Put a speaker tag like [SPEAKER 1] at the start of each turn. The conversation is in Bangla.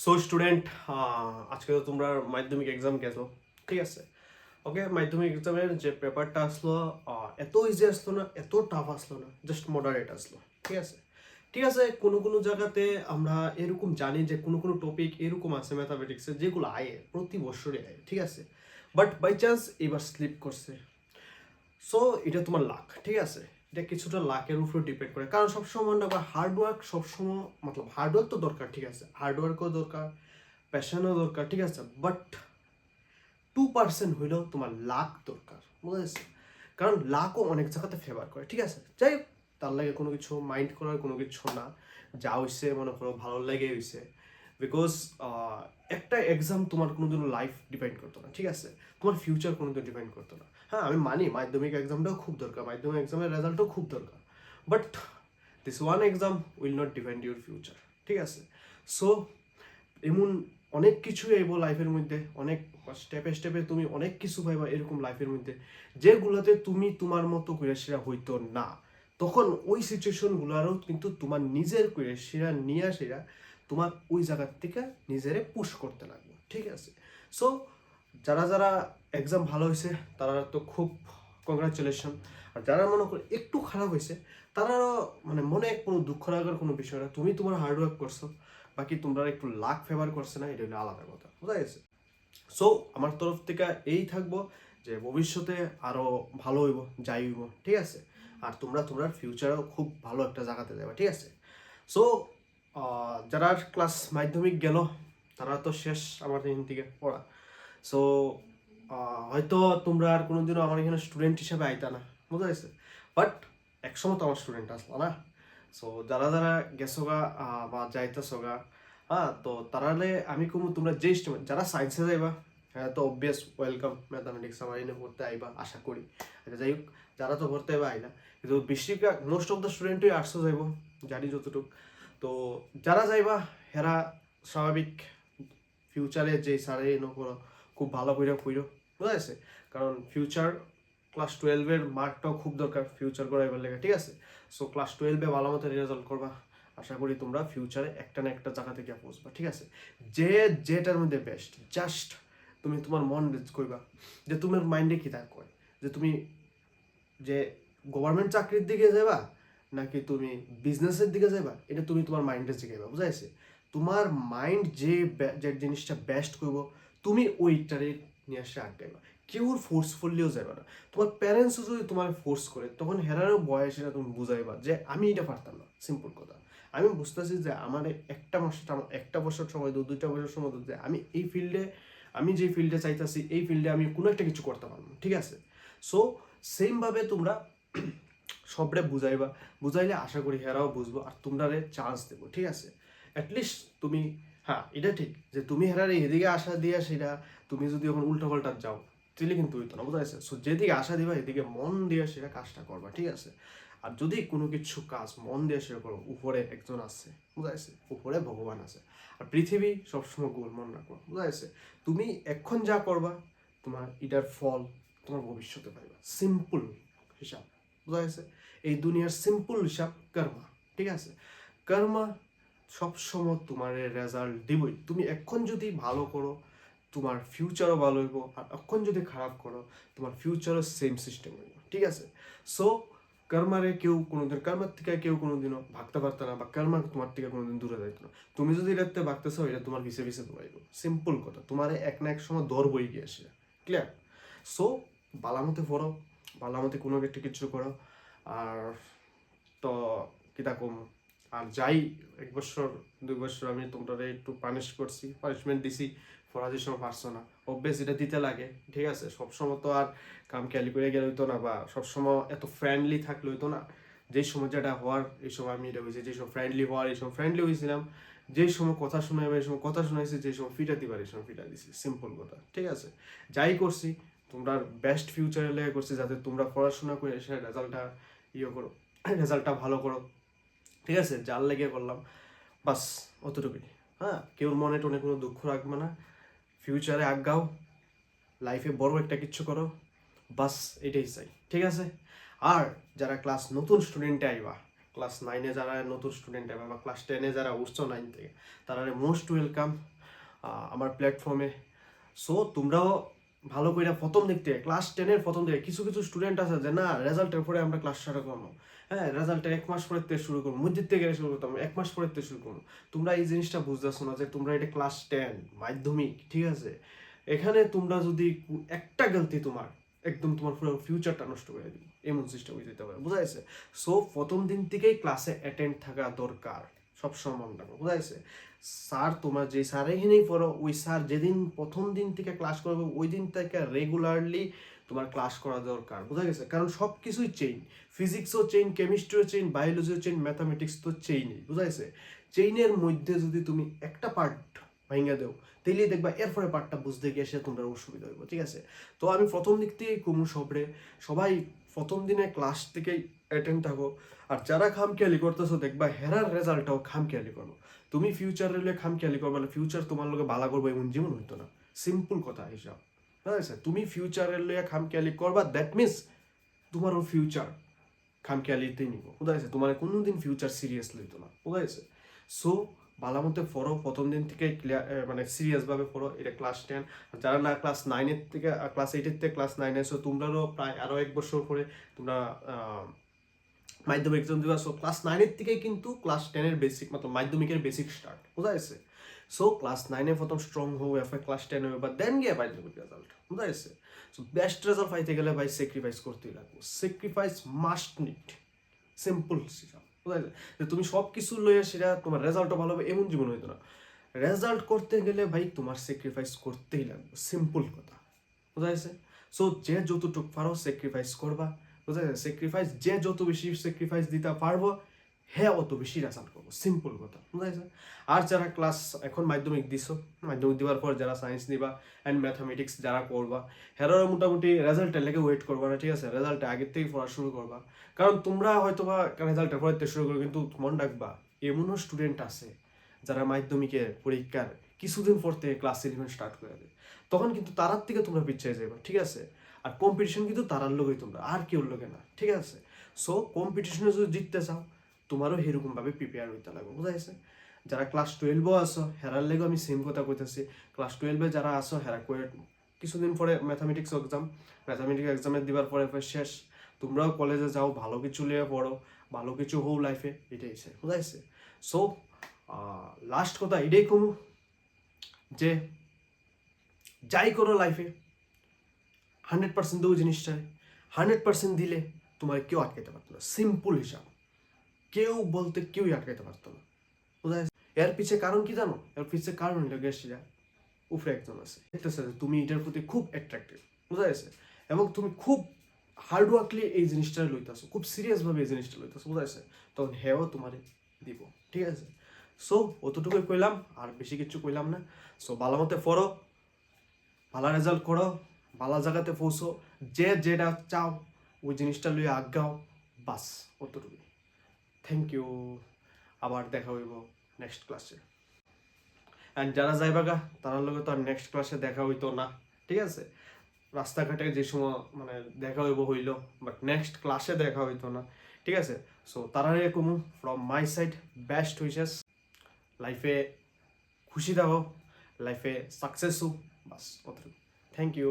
[SPEAKER 1] সো স্টুডেন্ট, আজকে তো তোমরা মাধ্যমিক এক্সাম গেছো, ঠিক আছে? ওকে, মাধ্যমিক এক্সামের যে পেপারটা আসলো এত ইজি আসলো না, এত টাফ আসলো না, জাস্ট মডারেট আসলো। ঠিক আছে, ঠিক আছে। কোনো কোনো জায়গাতে আমরা এরকম জানি যে কোনো কোনো টপিক এরকম আছে ম্যাথামেটিক্সে যেগুলো আয়ে প্রতি বছরই আয়ে, ঠিক আছে। বাট বাই চান্স এবার স্লিপ করছে। সো এটা তোমার লাক, ঠিক আছে। এটা কিছুটা লাকের উপর ডিপেন্ড করে, কারণ সবসময় না বা হার্ডওয়ার্ক সবসময়, মতলব হার্ডওয়ার্ক তো দরকার, ঠিক আছে, হার্ডওয়ার্কও দরকার, প্যাশনও দরকার, ঠিক আছে। বাট 2% হইলেও তোমার লাক দরকার, বুঝেছো? কারণ লাকও অনেক জায়গাতে ফেভার করে, ঠিক আছে। যাই হোক, তার লাগে কোনো কিছু মাইন্ড করার কোনো কিছু না। যা হইছে মনে করো ভালো লেগে হইছে। বিকজ একটা এক্সাম তোমার কোনোদিনও লাইফ ডিপেন্ড করতো না, ঠিক আছে। তোমার ফিউচার কোনোদিন ডিপেন্ড করতো না। হ্যাঁ, আমি মানি মাধ্যমিক এক্সামটাও খুব দরকার, মাধ্যমিক এক্সামের রেজাল্টও খুব দরকার। But this one exam will not depend your future, ঠিক আছে। সো এমন অনেক কিছু আইব লাইফের মধ্যে, অনেক স্টেপে স্টেপে তুমি অনেক কিছু পাইবা এরকম লাইফের মধ্যে, যেগুলোতে তুমি তোমার মতো করে সেরা হইতো না। তখন ওই সিচুয়েশনগুলোরও কিন্তু তোমার নিজের করে সেরা নিয়ে সেরা তোমার ওই জায়গার থেকে নিজেরে পুশ করতে লাগবে, ঠিক আছে। সো যারা যারা এক্সাম ভালো হয়েছে তারা তো খুব কংগ্রাচুলেশন। আর যারা মনে করে একটু খারাপ হয়েছে তারাও মানে মনে কোনো দুঃখ লাগার কোনো বিষয় না, তুমি তোমার হার্ডওয়ার্ক করছো। বাকি তোমরা একটু লাক ফেভার করছে না, এটা হলো আলাদা কথা, বুঝা গেছে। সো আমার তরফ থেকে এই থাকবো যে ভবিষ্যতে আরো ভালো হইব, যাই হইব, ঠিক আছে। আর তোমরা তোমরা ফিউচারেও খুব ভালো একটা জায়গাতে যাবে, ঠিক আছে। সো যারা ক্লাস মাধ্যমিক গেল তারা তো শেষ আমার এখান থেকে পড়া। সো হয়তো তোমরা আর কোনোদিনও আমার এখানে স্টুডেন্ট হিসেবে আইতা না, বুঝা গেছে। বাট একসময় তো আমার স্টুডেন্ট আসলো না। সো যারা যারা গেছো গা বা যাইতেছো গা, হ্যাঁ, তো তারালে আমি কমু তোমরা যে স্টুডেন্ট যারা সায়েন্সে যাইবা, হ্যাঁ, তো অবভিয়াস ওয়েলকাম, ম্যাথামেটিক্স আমার এনে পড়তে আইবা আশা করি। আচ্ছা, যাই হোক, যারা তো পড়তে আইবা আইনা, কিন্তু বেশিরভাগ মোস্ট অফ দ্য স্টুডেন্টই আর্টসও যাইব, জানি যতটুকু। তো যারা যাইবা হেরা স্বাভাবিক ফিউচারে যে স্যারে এনো করো খুব ভালো করে কইরো, বুঝা গেছে। কারণ ফিউচার ক্লাস 12-এর মার্কটাও খুব দরকার ফিউচার করাইবার লেগে, ঠিক আছে। সো ক্লাস 12-এ ভালো মতো রেজাল্ট করবা, আশা করি তোমরা ফিউচারে একটা না একটা জায়গা থেকে পৌঁছবা, ঠিক আছে। যে যেটার মধ্যে বেস্ট, জাস্ট তুমি তোমার মন কইবা যে তোমার মাইন্ডে কি তা কয়, যে তুমি যে গভর্নমেন্ট চাকরির দিকে যাবা নাকি তুমি বিজনেসের দিকে যাবা, এটা তুমি তোমার মাইন্ডে জিগাইবা, বুঝা গেছে। তোমার মাইন্ড যে যে জিনিসটা বেস্ট করব তুমি ওইটারে নিয়ে আসে আটকাইবা। কেউ ফোর্সফুলিও যাবে না। তোমার প্যারেন্টসও যদি তোমার ফোর্স করে তখন হেরারও বয়সেরা তুমি বুঝাইবা যে আমি এটা পারতাম না, সিম্পল কথা। আমি বুঝতেছি যে আমার একটা বছর সময় দু দুইটা বছর সময় যে আমি এই ফিল্ডে, আমি যে ফিল্ডে চাইতেছি এই ফিল্ডে আমি কোনো একটা কিছু করতে পারবো, ঠিক আছে। সো সেমভাবে তোমরা সবরে বুঝাইবা, বুঝাইলে আশা করি হেরাও বুঝবো আর তোমরারে চান্স দেবো, ঠিক আছে। অ্যাটলিস্ট তুমি, হ্যাঁ এটা ঠিক যে তুমি হেরারে এদিকে আশা দিয়া সেটা তুমি যদি এখন উল্টা পাল্টা যাও তাহলে কিন্তু হইতো না, বুঝা গেছে। সো যেদিকে আশা দিবা এদিকে মন দিয়ে সেটা কাজটা করবা, ঠিক আছে। আর যদি কোনো কিছু কাজ মন দিয়ে সেটা করো, উপরে একজন আছে, বুঝা গেছে, উপরে ভগবান আছে। আর পৃথিবী সবসময় গোল, মন রাখো, বুঝা গেছে। তুমি এখন যা করবা তোমার এটার ফল তোমার ভবিষ্যতে পাইবা, সিম্পল হিসাব, বুঝা গেছে। এই দুনিয়ার সিম্পল হিসাব কর্মা, ঠিক আছে। কর্মা সবসময় তোমার রেজাল্ট দিবই। তুমি এখন যদি ভালো করো তোমার ফিউচারও ভালো হইব, আর এখন যদি খারাপ করো তোমার ফিউচারও সেম সিস্টেম হইব, ঠিক আছে। সো কর্মারে কেউ কোনোদিন, কর্মার থেকে কেউ কোনোদিনও ভাগতে পারতো না, বা কর্মা তোমার থেকে কোনোদিন দূরে যাইতো না। তুমি যদি এটাতে ভাগতেছো এটা তোমার পিছে পিছে দৌড়াইব, সিম্পল কথা। তোমার এক না এক সময় দর বই গিয়ে আসে, ক্লিয়ার। সো বালামতে পড়ো, বালামতে কোনো একটা কিছু করো। আর তো কিতা কম, আর যাই 1 বছর 2 বছর আমি তোমরা একটু পানিশ করছি, পানিশমেন্ট দিছি, পড়া যে সময় পারছো না, অভ্যেস এটা দিতে লাগে, ঠিক আছে। সবসময় তো আর কাম খেয়ালি করে গেলে হইতো না, বা সবসময় এত ফ্রেন্ডলি থাকলে হইতো না। যেই সময় যেটা হওয়ার এই সময় আমি এটা হয়েছি, যে সময় ফ্রেন্ডলি হওয়ার এই সময় ফ্রেন্ডলি হয়েছিলাম, যেই সময় কথা শোনাইবে এই সময় কথা শোনাইছি, যে সময় ফিটাতে পারি এই সময় ফিটা দিছি, সিম্পল কথা, ঠিক আছে। যাই করছি তোমরা বেস্ট ফিউচারের লেগে করছি, যাতে তোমরা পড়াশোনা করে এসে রেজাল্টটা ইয়ে করো, রেজাল্টটা ভালো করো, ঠিক আছে। যার লেগে করলাম বাস, অতটুকুই। হ্যাঁ, কেউর মনে টনে কোনো দুঃখ রাখবে না, ফিউচারে আগাও, লাইফে বড় একটা কিছু করো, বাস এটাই চাই, ঠিক আছে। আর যারা ক্লাস নতুন স্টুডেন্টে আইবা, ক্লাস 9-এ যারা নতুন স্টুডেন্ট হবে বা ক্লাস 10-এ যারা উঠছো 9 থেকে, তারা মোস্ট ওয়েলকাম আমার প্ল্যাটফর্মে। সো তোমরাও ভালো করে প্রথম দিক থেকে ক্লাস 10-এর প্রথম দিকে কিছু কিছু স্টুডেন্ট আছে যে না রেজাল্টের পরে আমরা ক্লাস স্টার্ট করবো, হ্যাঁ রেজাল্টের 1 মাস পরের থেকে শুরু করবো, মসজিদ থেকে শুরু করতাম 1 মাস পরের থেকে শুরু করবো। তোমরা এই জিনিসটা বুঝতেছো না যে তোমরা এটা ক্লাস 10 মাধ্যমিক, ঠিক আছে? এখানে তোমরা যদি একটা গলতি তোমার একদম তোমার পুরো ফিউচারটা নষ্ট করে দিবে, এমন সিস্টেম হয়ে যেতে পারে, বুঝা যাচ্ছে? সো প্রথম দিন থেকেই ক্লাসে অ্যাটেন্ড থাকা দরকার, সবসময় মনে রাখো, বুঝা যাচ্ছে? স্যার তোমার যে স্যার এখানেই পড়ো, ওই স্যার যেদিন প্রথম দিন থেকে ক্লাস করবে ওই দিন থেকে রেগুলারলি তোমার ক্লাস করা দরকার, বুঝা গেছে? কারণ সব কিছুই চেইন, ফিজিক্সও চেইন, কেমিস্ট্রিও চেইন, বায়োলজিও চেইন, ম্যাথামেটিক্স তো চেইনই, বুঝা গেছে? চেইনের মধ্যে যদি তুমি একটা পার্ট ভাঙিয়ে দেও তাইলেই দেখবা এরপরে পার্টটা বুঝতে গিয়ে সে তোমরা অসুবিধা হইব, ঠিক আছে? তো আমি প্রথম দিক থেকেই কমু সবাই প্রথম দিনে ক্লাস থেকেই অ্যাটেন্ড থাকো। আর যারা খামখেয়ালি করতেছো দেখবা হেরার রেজাল্টটাও খামখেয়ালি করবো। তুমি ফিউচার রেলে খামখেয়ালি করবে না, ফিউচার তোমার লোকে বালা করবো এমন জীবন হইতো না। সিম্পল কথা হিসাব, বুঝা তুমি ফিউচারের লইয়া খামখেয়ালি করবা, দ্যাট মিনস তোমারও ফিউচার খামখেয়ালিতেই নিব, বুঝা গেছে? তোমার কোনোদিন ফিউচার সিরিয়াস লইতো না, বুঝা গেছে? সো ভালো মতো পড়ো, প্রথম দিন থেকে ক্লিয়ার মানে সিরিয়াসভাবে পড়ো। এটা ক্লাস 10, যারা না ক্লাস 9-এর থেকে ক্লাস 8-এর থেকে ক্লাস 9-এ এসো তোমরাও প্রায় আরও 1 বছর পরে তোমরা মাধ্যমিক এক্সাম দিবা। সো ক্লাস 9-এর থেকেই কিন্তু ক্লাস 10-এর বেসিক মতলব মাধ্যমিকের বেসিক স্টার্ট, বুঝা গেছে? সো ক্লাস 9-এ প্রথম স্ট্রং হও, এরপর ক্লাস 10 হবে, বা দেন গিয়ে মাধ্যমিক রেজাল্ট, বুঝা গেছে? সো বেস্ট রেজাল্ট পাইতে গেলে ভাই স্যাক্রিফাইস করতেই লাগবে, স্যাক্রিফাইস মাস্ট নিড, সিম্পল হিসাব, বুঝা গেছে? যে তুমি সব কিছু লইয়া সেটা তোমার রেজাল্টও ভালো হবে এমন জীবন হইতো না। রেজাল্ট করতে গেলে ভাই তোমার স্যাক্রিফাইস করতেই লাগবে, সিম্পল কথা, বুঝা গেছে? সো যে যতটুকু পারো স্যাক্রিফাইস করবা, বুঝা গেছে? স্যাক্রিফাইস যে যত বেশি স্যাক্রিফাইস দিতে পারবো হ্যাঁ অত বেশি রেজাল্ট করবো, সিম্পল কথা, বুঝা গেছে? আর যারা ক্লাস এখন মাধ্যমিক দিছো, মাধ্যমিক দেওয়ার পর যারা সায়েন্স নিবা অ্যান্ড ম্যাথামেটিক্স যারা করবা, হেরারও মোটামুটি রেজাল্টের লেগে ওয়েট করবা না, ঠিক আছে? রেজাল্টে আগের থেকেই পড়া শুরু করবা। কারণ তোমরা হয়তো বা রেজাল্টের পড়াতে শুরু করো, কিন্তু মনে রাখবা এমনও স্টুডেন্ট আছে যারা মাধ্যমিকের পরীক্ষার কিছুদিন পর থেকে ক্লাস 11 স্টার্ট করে দেয়, তখন কিন্তু তারার থেকে তোমরা পিছিয়ে যাবে, ঠিক আছে? আর কম্পিটিশন কিন্তু তারার লোকই, তোমরা আর কেউ লোকে না, ঠিক আছে? সো কম্পিটিশনে যদি জিততে চাও তোমারও সেরকমভাবে প্রিপেয়ার হইতে লাগবে, বুঝা গেছে? যারা ক্লাস 12-ও আসো হেরার লেগেও আমি সেম কথা কইতেছি। ক্লাস 12-এ যারা আসো হেরা কিছুদিন পরে ম্যাথামেটিক্স এক্সামে দিবার পরে শেষ, তোমরাও কলেজে যাও, ভালো কিছু লিয়ে পড়ো, ভালো কিছু হও লাইফে, এটাই চাই, বুঝা গেছে? সো লাস্ট কথা এটাই কমু যে যাই করো লাইফে 100% দেবো জিনিসটায়, 100% দিলে তোমার কেউ আটকাইতে পারতো না, সিম্পল হিসাব। কেউ বলতে কেউই আটকাইতে পারতো না, বুঝা গেছে? এর পিছে কারণ কি জানো? এর পিছে কারণ হলো গেছিলা উপরে একজন আছে, দেখতেছে যে তুমি এটার প্রতি খুব অ্যাট্রাক্টিভ, বুঝা গেছে? এবং তুমি খুব হার্ডওয়ার্কলি এই জিনিসটা লইতেছো, খুব সিরিয়াসভাবে এই জিনিসটা লইতেছো, বুঝা গেছে? তখন হেও তোমারে দিব, ঠিক আছে? সো অতটুকুই কইলাম, আর বেশি কিছু কইলাম না। সো ভালো মতে পড়ো, ভালো রেজাল্ট করো, ভালো জায়গাতে পৌঁছো, যে যেটা চাও ওই জিনিসটা লইয়া আজ্ঞাও, বাস অতটুকুই। থ্যাংক ইউ, আবার দেখা হইব নেক্সট ক্লাসে। অ্যান্ড যারা যাইবাগা তার লগে তো আর নেক্সট ক্লাসে দেখা হইতো না, ঠিক আছে? রাস্তাঘাটে যে সময় মানে দেখা হইল, বাট নেক্সট ক্লাসে দেখা হইতো না, ঠিক আছে? সো তারা কমু from my side best wishes, লাইফে খুশি থাকো, লাইফে সাকসেস হোক, বাস অতটুকু। Thank you.